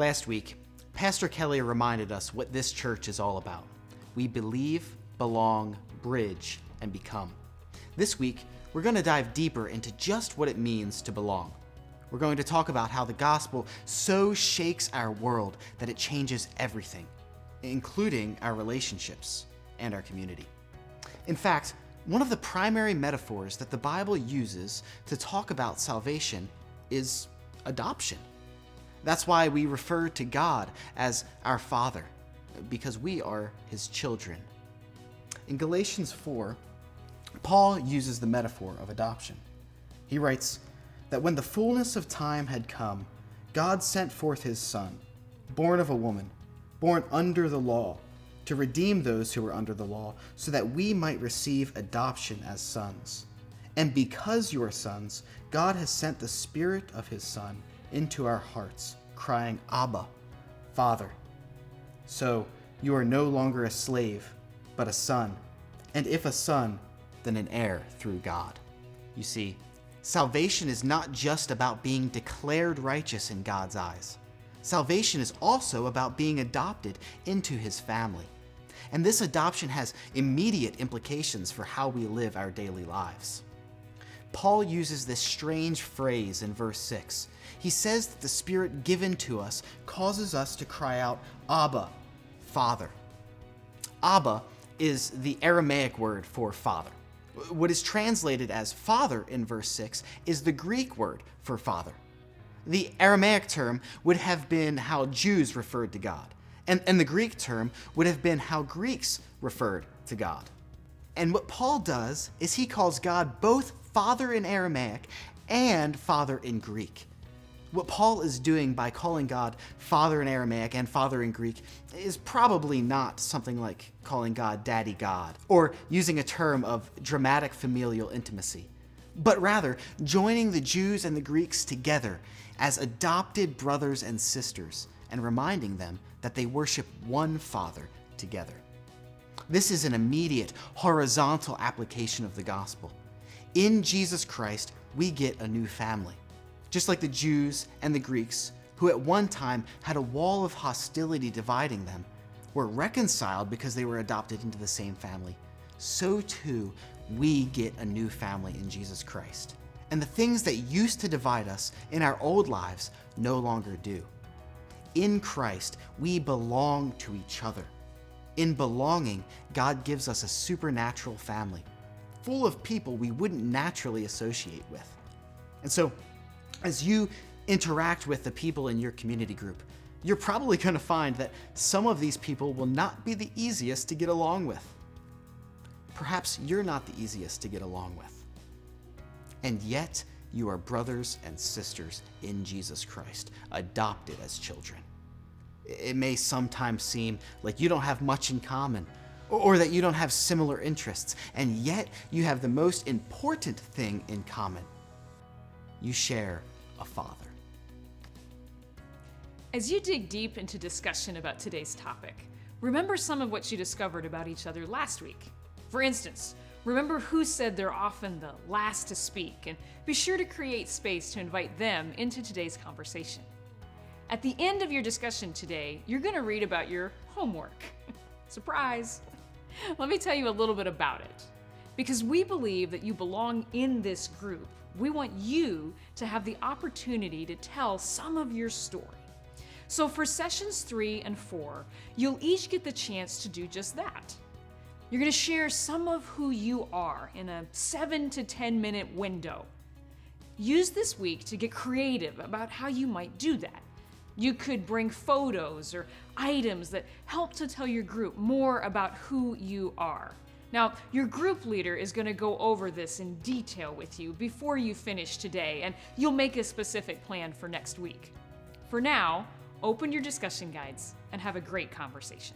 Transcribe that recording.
Last week, Pastor Kelly reminded us what this church is all about. We believe, belong, bridge, and become. This week, we're going to dive deeper into just what it means to belong. We're going to talk about how the gospel so shakes our world that it changes everything, including our relationships and our community. In fact, one of the primary metaphors that the Bible uses to talk about salvation is adoption. That's why we refer to God as our Father, because we are His children. In Galatians 4, Paul uses the metaphor of adoption. He writes that when the fullness of time had come, God sent forth His Son, born of a woman, born under the law, to redeem those who were under the law, so that we might receive adoption as sons. And because you are sons, God has sent the Spirit of His Son into our hearts, crying, Abba, Father. So you are no longer a slave, but a son. And if a son, then an heir through God. You see, salvation is not just about being declared righteous in God's eyes. Salvation is also about being adopted into His family. And this adoption has immediate implications for how we live our daily lives. Paul uses this strange phrase in verse 6. He says that the Spirit given to us causes us to cry out, Abba, Father. Abba is the Aramaic word for father. What is translated as father in verse 6 is the Greek word for father. The Aramaic term would have been how Jews referred to God, and the Greek term would have been how Greeks referred to God. And what Paul does is he calls God both Father in Aramaic and Father in Greek. What Paul is doing by calling God Father in Aramaic and Father in Greek is probably not something like calling God Daddy God or using a term of dramatic familial intimacy, but rather joining the Jews and the Greeks together as adopted brothers and sisters and reminding them that they worship one Father together. This is an immediate horizontal application of the gospel. In Jesus Christ, we get a new family. Just like the Jews and the Greeks, who at one time had a wall of hostility dividing them, were reconciled because they were adopted into the same family, so too we get a new family in Jesus Christ. And the things that used to divide us in our old lives no longer do. In Christ, we belong to each other. In belonging, God gives us a supernatural family, full of people we wouldn't naturally associate with. And so, as you interact with the people in your community group, you're probably going to find that some of these people will not be the easiest to get along with. Perhaps you're not the easiest to get along with. And yet, you are brothers and sisters in Jesus Christ, adopted as children. It may sometimes seem like you don't have much in common, or that you don't have similar interests, and yet you have the most important thing in common. You share a Father. As you dig deep into discussion about today's topic, remember some of what you discovered about each other last week. For instance, remember who said they're often the last to speak, and be sure to create space to invite them into today's conversation. At the end of your discussion today, you're going to read about your homework. Surprise! Let me tell you a little bit about it. Because we believe that you belong in this group, we want you to have the opportunity to tell some of your story. So for sessions 3 and 4, you'll each get the chance to do just that. You're going to share some of who you are in a 7 to 10 minute window. Use this week to get creative about how you might do that. You could bring photos or items that help to tell your group more about who you are. Now, your group leader is going to go over this in detail with you before you finish today, and you'll make a specific plan for next week. For now, open your discussion guides and have a great conversation.